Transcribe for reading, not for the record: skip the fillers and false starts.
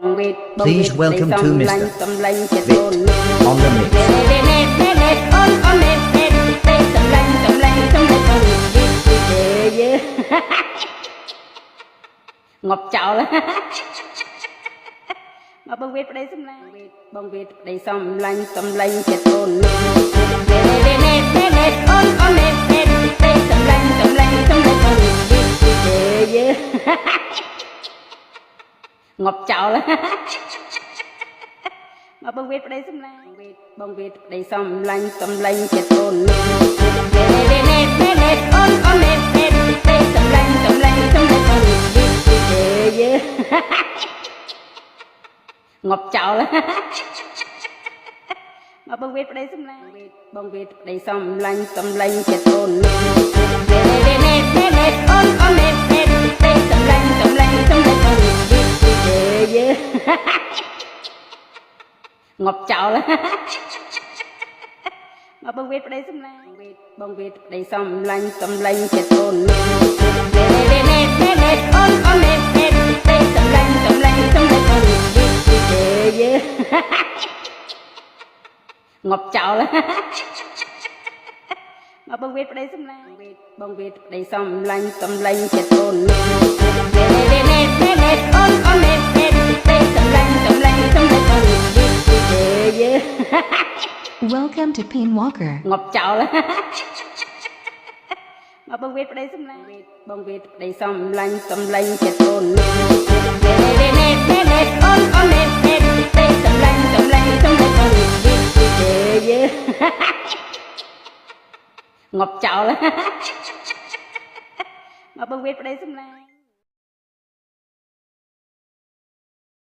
Please welcome to Mr. Vit on the mix. ងប់ចោលមកបងវេតប្តីសំឡាញ់បងវេតប្តីសំឡាញ់សំឡាញ់ចិត្តអូនអូនអូនប្តីសំឡាញ់សំឡាញ់សំឡាញ់អូនងប់ចោលមកបងវេតប្តីសំឡាញ់បងវេតប្តីសំឡាញ់សំឡាញ់ចិត្តអូនអូនអូនប្តីសំឡាញ់សំឡាញ់សំឡាញ់អូនងប់ចោលមកបងវេតប្តីសំឡាញ់បងវេតប្តីសំឡាញ់សំឡាញ់ចិត្តអូនអូនអូនប្តីសំឡាញ់សំឡាញ់សំឡាញ់អូនងប់ចោលមកបងវេតប្តីសំឡាញ់បងវេតប្តីសំឡាញ់សំឡាញ់ចិត្តអូនអូនអូនប្តីសំឡាញ់សំឡាញ់សំឡាញ់អូនងប់ចោលមកបងវេតប្តីសំឡាញ់បងវេតប្តីសំឡាញ់សំឡាញ់ចិត្តអូនអូនអូនប្តីសំឡាញ់សំឡាញ់សំឡាញ់អូន Welcome to Pain Walker. ងប់ចោលមកបងវេតប្តីសំឡាញ់បងវេតប្តីសំឡាញ់សំឡាញ់ចិត្តអូនអូនអូនប្តីសំឡាញ់សំឡាញ់សំឡាញ់អូនងប់ចោលមកបងវេតប្តីសំឡាញ់